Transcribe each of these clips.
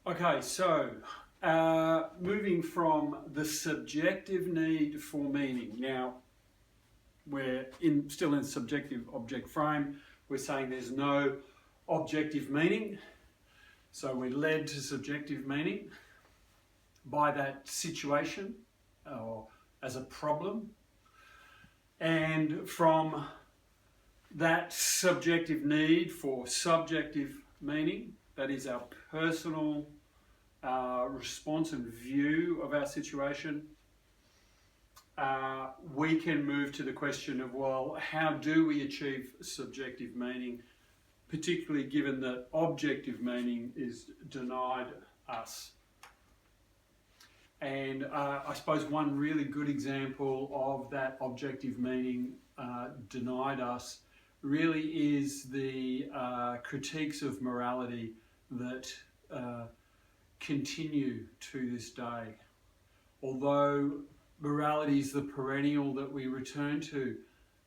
Okay, so moving from the subjective need for meaning. Now, we're still in subjective object frame. We're saying there's no objective meaning. So we're led to subjective meaning by that situation or as a problem. And from that subjective need for subjective meaning, that is our personal response and view of our situation, we can move to the question of, well, how do we achieve subjective meaning, particularly given that objective meaning is denied us. And I suppose one really good example of that objective meaning denied us really is the critiques of morality that continue to this day. Although morality is the perennial that we return to,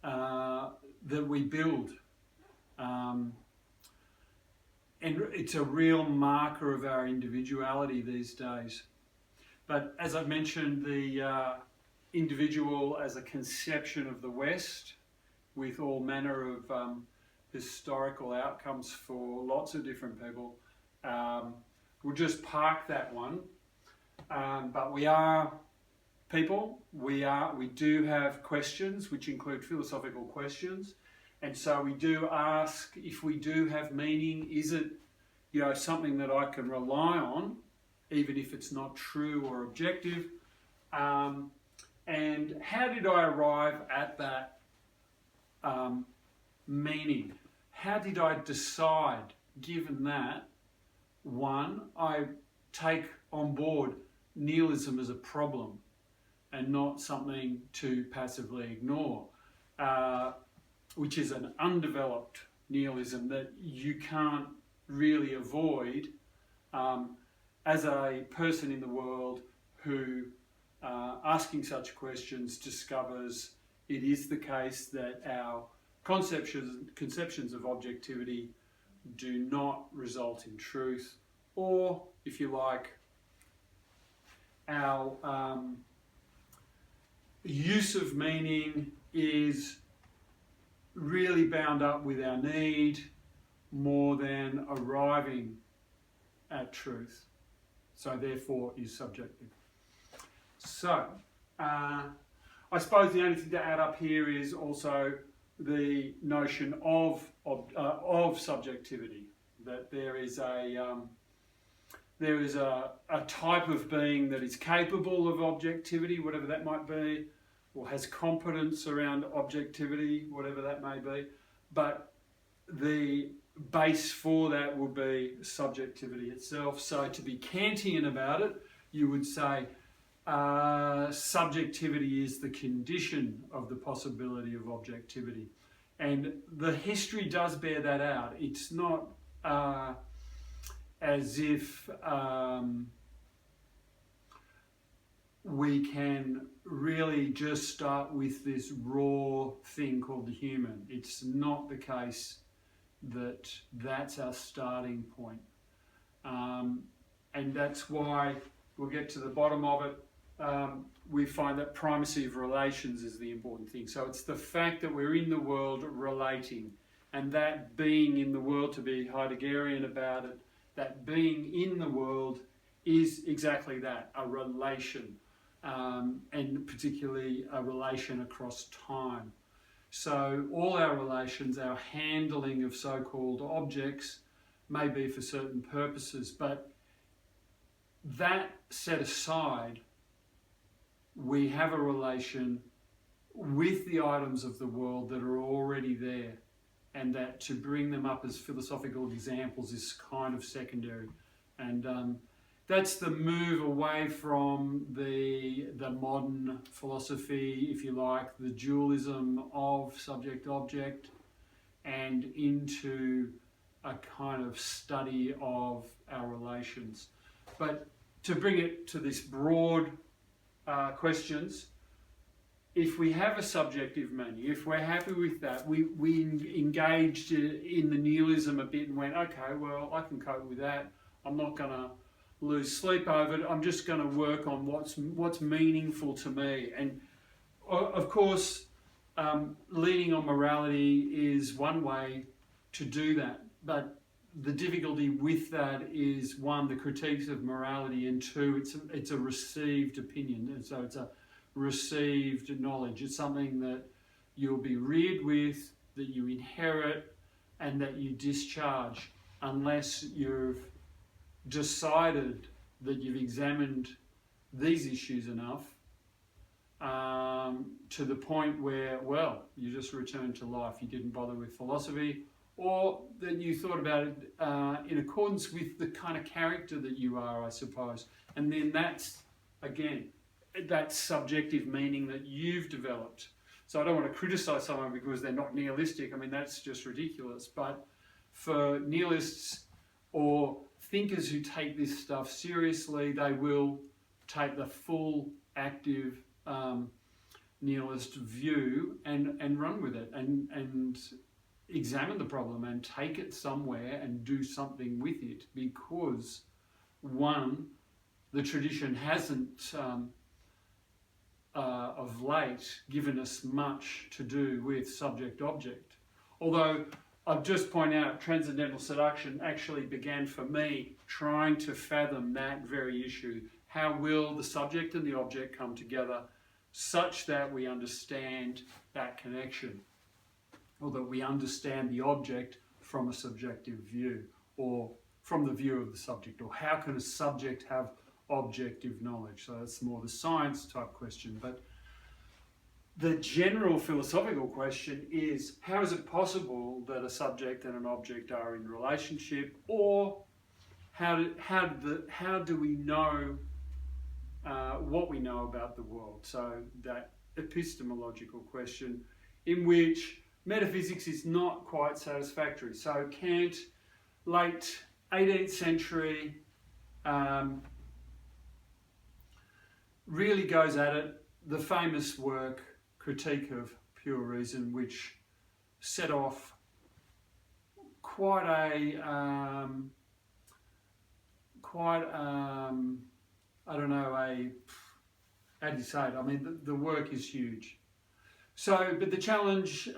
that we build. And it's a real marker of our individuality these days. But as I mentioned, the individual as a conception of the West, with all manner of historical outcomes for lots of different people, we'll just park that one. But we are people. We do have questions, which include philosophical questions, and so we do ask, if we do have meaning, is it, something that I can rely on, even if it's not true or objective? And how did I arrive at that meaning? How did I decide, given that, one, I take on board nihilism as a problem and not something to passively ignore, which is an undeveloped nihilism that you can't really avoid as a person in the world who, asking such questions, discovers it is the case that our conceptions of objectivity do not result in truth, or, if you like, our use of meaning is really bound up with our need more than arriving at truth, so therefore is subjective. So, I suppose the only thing to add up here is also the notion of subjectivity, that there is a type of being that is capable of objectivity, whatever that might be, or has competence around objectivity, whatever that may be, but the base for that will be subjectivity itself. So to be Kantian about it, you would say subjectivity is the condition of the possibility of objectivity. And the history does bear that out. It's not as if we can really just start with this raw thing called the human. It's not the case that that's our starting point. And that's why, we'll get to the bottom of it, we find that primacy of relations is the important thing. So it's the fact that we're in the world relating, and that being in the world, to be Heideggerian about it, that being in the world is exactly that, a relation, and particularly a relation across time. So all our relations, our handling of so-called objects, may be for certain purposes, but that set aside, we have a relation with the items of the world that are already there, and that to bring them up as philosophical examples is kind of secondary. And that's the move away from the modern philosophy, if you like, the dualism of subject-object, and into a kind of study of our relations. But to bring it to this broad questions, if we have a subjective meaning, if we're happy with that, we engaged in the nihilism a bit and went, okay, well, I can cope with that. I'm not going to lose sleep over it. I'm just going to work on what's meaningful to me. And of course, leading on morality is one way to do that. But the difficulty with that is, one, the critiques of morality, and two, it's a received opinion, and so it's a received knowledge. It's something that you'll be reared with, that you inherit, and that you discharge, unless you've decided that you've examined these issues enough to the point where, well, you just return to life. You didn't bother with philosophy, or that you thought about it in accordance with the kind of character that you are, I suppose. And then that's, again, that subjective meaning that you've developed. So I don't want to criticize someone because they're not nihilistic. I mean, that's just ridiculous. But for nihilists or thinkers who take this stuff seriously, they will take the full, active nihilist view and run with it and examine the problem and take it somewhere and do something with it, because, one, the tradition hasn't of late given us much to do with subject-object. Although I've just pointed out, Transcendental Seduction actually began for me trying to fathom that very issue. How will the subject and the object come together such that we understand that connection, or that we understand the object from a subjective view, or from the view of the subject, or how can a subject have objective knowledge? So that's more the science type question. But the general philosophical question is, how is it possible that a subject and an object are in relationship, or how do we know what we know about the world? So that epistemological question, in which metaphysics is not quite satisfactory. So Kant, late 18th century, really goes at it. The famous work, Critique of Pure Reason, which set off quite a, I don't know, how do you say it? I mean, the work is huge. So, but the challenge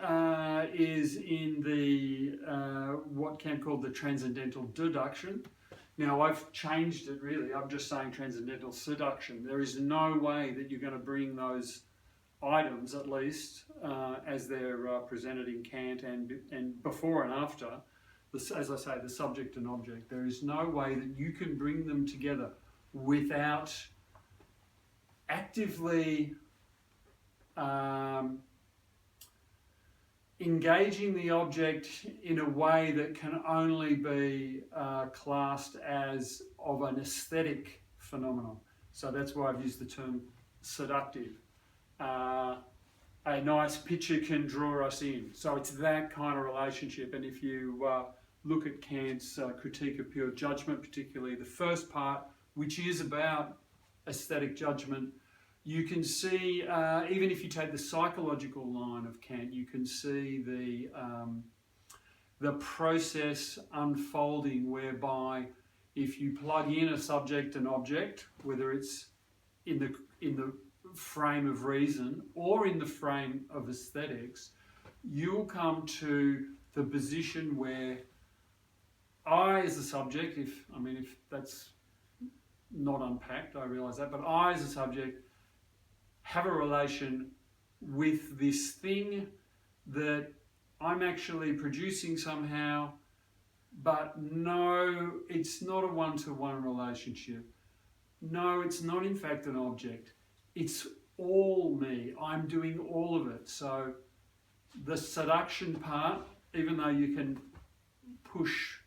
is in the, what Kant called the Transcendental Deduction. Now, I've changed it really. I'm just saying Transcendental Seduction. There is no way that you're going to bring those items, at least, as they're presented in Kant and before and after, as I say, the subject and object. There is no way that you can bring them together without actively engaging the object in a way that can only be classed as of an aesthetic phenomenon. So that's why I've used the term seductive. A nice picture can draw us in. So it's that kind of relationship. And if you look at Kant's Critique of Pure Judgment, particularly the first part, which is about aesthetic judgment, you can see, even if you take the psychological line of Kant, you can see the process unfolding, whereby if you plug in a subject and object, whether it's in the frame of reason or in the frame of aesthetics, you'll come to the position where I, as a subject, if that's not unpacked, I realise that, but I, as a subject, have a relation with this thing that I'm actually producing somehow, but no, it's not a one-to-one relationship. No, it's not in fact an object. It's all me. I'm doing all of it. So the seduction part, even though you can push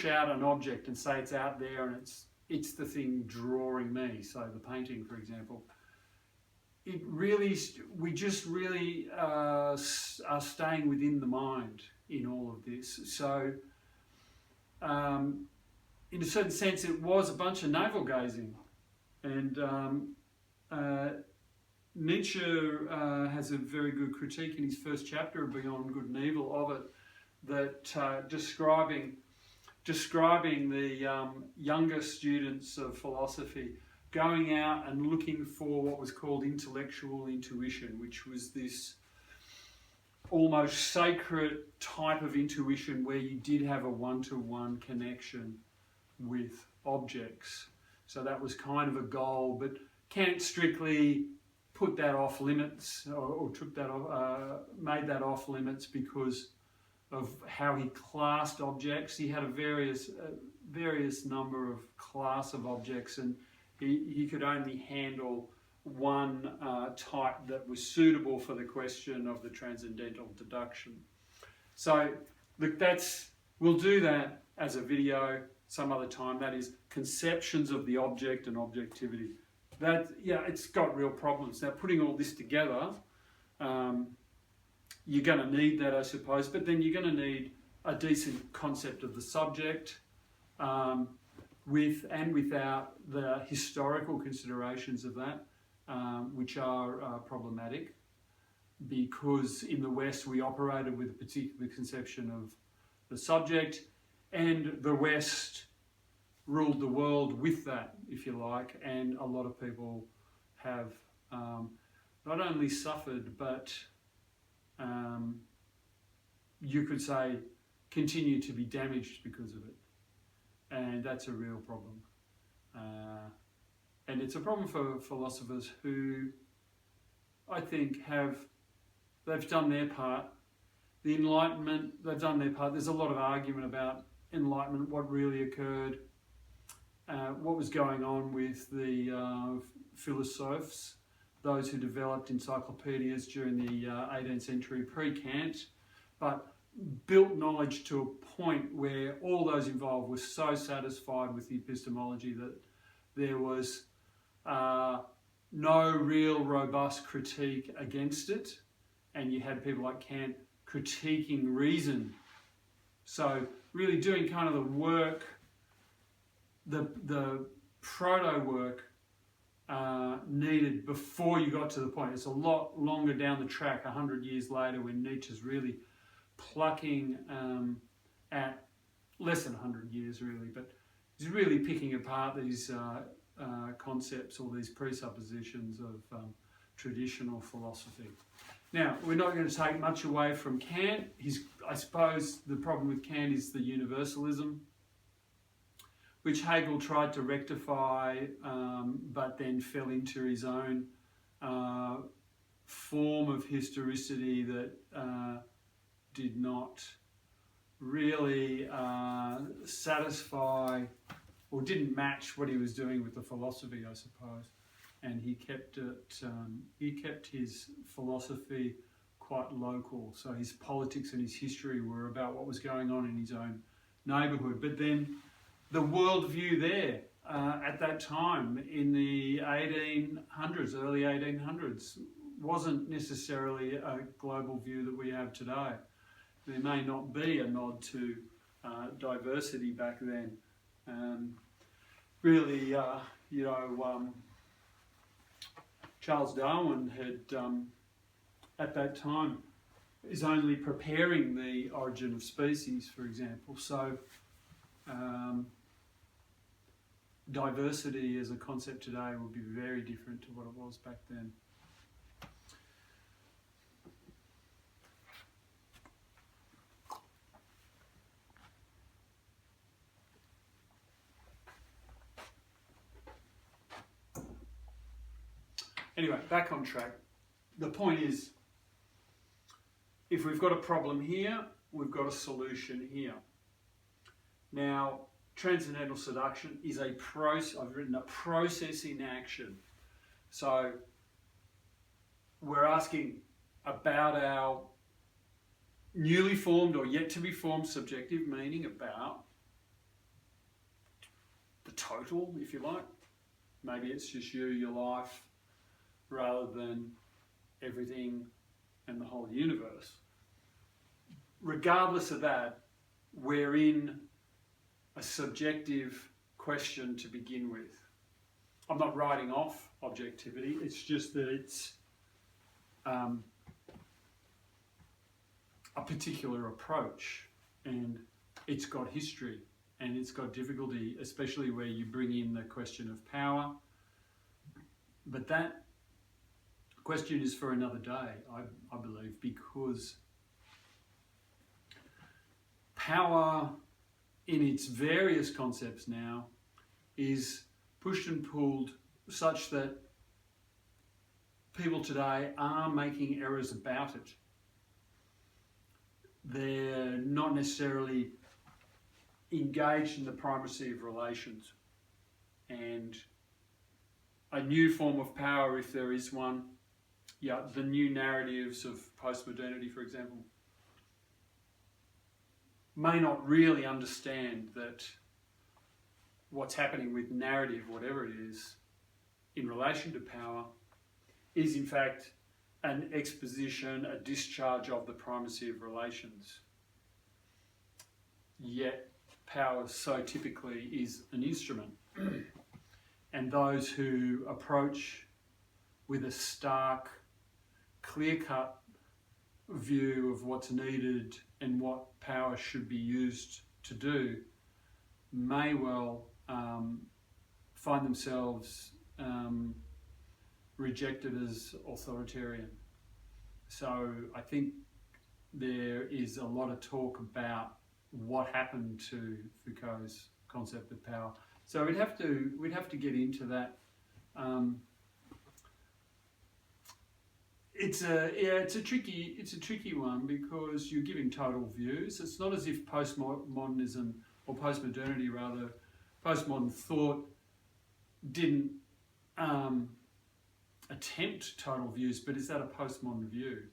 out an object and say it's out there and it's the thing drawing me, so the painting, for example, we just really are staying within the mind in all of this. So in a certain sense, it was a bunch of navel-gazing. And Nietzsche has a very good critique in his first chapter of Beyond Good and Evil of it, that describing describing the younger students of philosophy going out and looking for what was called intellectual intuition, which was this almost sacred type of intuition where you did have a one-to-one connection with objects. So that was kind of a goal, but Kant strictly put that off limits, or took that off, made that off limits because of how he classed objects. He had a various number of class of objects, and he could only handle one type that was suitable for the question of the transcendental deduction. So look, we'll do that as a video some other time. That is conceptions of the object and objectivity. It's got real problems. Now, putting all this together, you're going to need that, I suppose, but then you're going to need a decent concept of the subject, with and without the historical considerations of that, which are problematic, because in the West we operated with a particular conception of the subject, and the West ruled the world with that, if you like, and a lot of people have not only suffered, but you could say continue to be damaged because of it. And that's a real problem. And it's a problem for philosophers who, I think, they've done their part. The Enlightenment, they've done their part. There's a lot of argument about Enlightenment, what really occurred, what was going on with the philosophers, those who developed encyclopedias during the 18th century pre-Kant, but built knowledge to a point where all those involved were so satisfied with the epistemology that there was no real robust critique against it, and you had people like Kant critiquing reason. So really doing kind of the work, the proto work needed before you got to the point. It's a lot longer down the track, 100 years later, when Nietzsche's really plucking at less than 100 years really, but he's really picking apart these concepts or these presuppositions of traditional philosophy. Now, we're not going to take much away from Kant. I suppose the problem with Kant is the universalism, which Hegel tried to rectify, but then fell into his own form of historicity that did not really satisfy or didn't match what he was doing with the philosophy, I suppose. And he kept it. He kept his philosophy quite local. So his politics and his history were about what was going on in his own neighbourhood. But then the worldview there at that time in the 1800s, early 1800s, wasn't necessarily a global view that we have today. There may not be a nod to diversity back then. Charles Darwin had, at that time, is only preparing the origin of species, for example. So diversity as a concept today would be very different to what it was back then. Anyway, back on track. The point is, if we've got a problem here, we've got a solution here. Now, transcendental seduction is a process. I've written a process in action. So we're asking about our newly formed or yet to be formed subjective meaning about the total, if you like. Maybe it's just you, your life, rather than everything and the whole universe. Regardless of that, we're in a subjective question to begin with. I'm not writing off objectivity, it's just that it's a particular approach and it's got history and it's got difficulty, especially where you bring in the question of power. But that question is for another day, I believe, because power in its various concepts now is pushed and pulled such that people today are making errors about it. They're not necessarily engaged in the primacy of relations. And a new form of power, if there is one, the new narratives of postmodernity, for example, may not really understand that what's happening with narrative, whatever it is, in relation to power, is in fact an exposition, a discharge of the primacy of relations. Yet power so typically is an instrument. And those who approach with a stark, clear-cut view of what's needed and what power should be used to do may well find themselves rejected as authoritarian. So I think there is a lot of talk about what happened to Foucault's concept of power. So we'd have to get into that. It's a tricky one because you're giving total views. It's not as if postmodernism, or postmodernity rather, postmodern thought didn't attempt total views, but is that a postmodern view?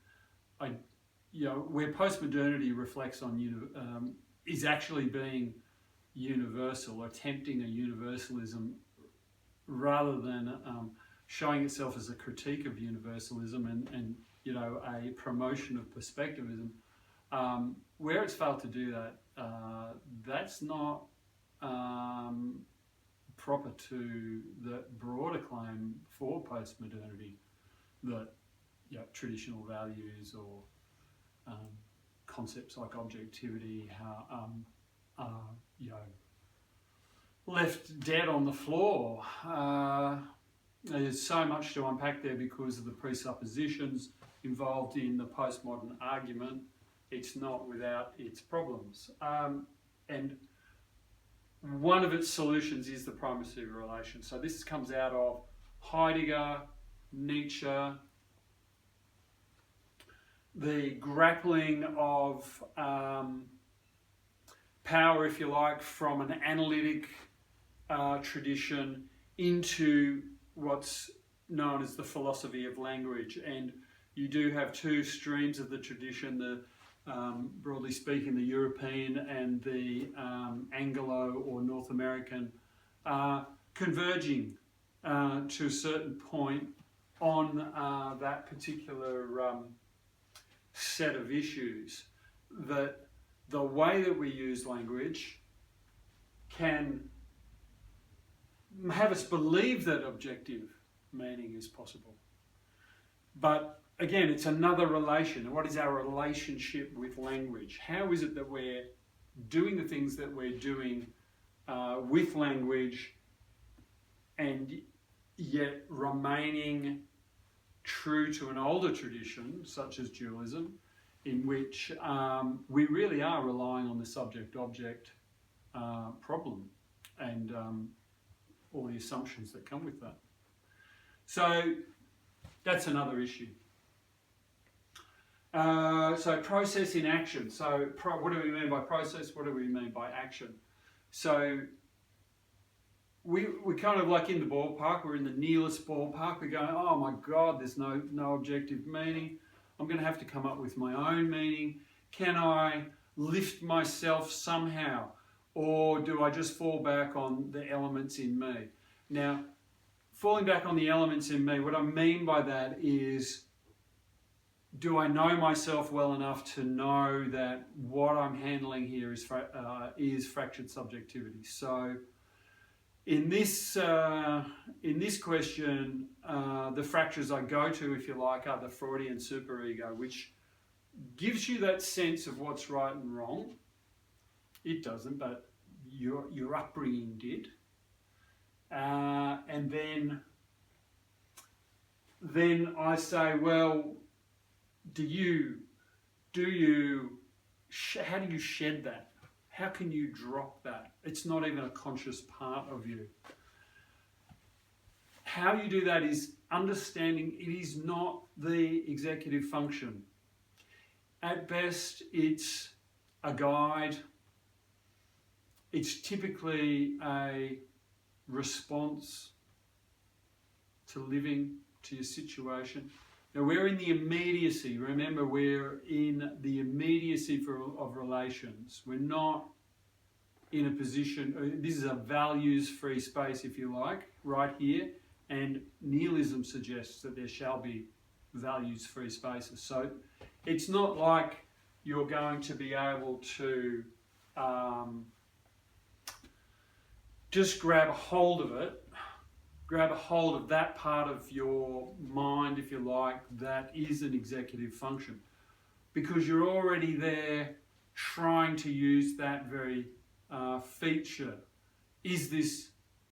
Where postmodernity reflects on is actually being universal, attempting a universalism rather than showing itself as a critique of universalism and a promotion of perspectivism. Where it's failed to do that, that's not proper to the broader claim for postmodernity that traditional values or concepts like objectivity are left dead on the floor. There's so much to unpack there because of the presuppositions involved in the postmodern argument. It's not without its problems. And one of its solutions is the primacy of relation. So this comes out of Heidegger, Nietzsche, the grappling of power, if you like, from an analytic tradition into what's known as the philosophy of language. And you do have two streams of the tradition, the broadly speaking, the European and the Anglo or North American, converging to a certain point on that particular set of issues. That the way that we use language can have us believe that objective meaning is possible. But again, it's another relation. What is our relationship with language? How is it that we're doing the things that we're doing with language and yet remaining true to an older tradition, such as dualism, in which we really are relying on the subject-object problem and all the assumptions that come with that. So that's another issue. So process in action. So what do we mean by process? What do we mean by action? So we're kind of like in the ballpark. We're in the nihilist ballpark. We're going, oh my God, there's no objective meaning. I'm going to have to come up with my own meaning. Can I lift myself somehow? Or do I just fall back on the elements in me? Now, falling back on the elements in me, what I mean by that is, do I know myself well enough to know that what I'm handling here is fractured subjectivity? So in this question, the fractures I go to, if you like, are the Freudian superego, which gives you that sense of what's right and wrong. It doesn't, but your upbringing did, and then I say, well, how do you shed that? How can you drop that? It's not even a conscious part of you. How you do that is understanding it is not the executive function. At best, it's a guide. It's typically a response to living, to your situation. Now we're in the immediacy. Remember, we're in the immediacy of relations. We're not in a position, this is a values-free space, if you like, right here. And nihilism suggests that there shall be values-free spaces. So it's not like you're going to be able to just grab a hold of it, grab a hold of that part of your mind, if you like, that is an executive function. Because you're already there trying to use that very feature. Is this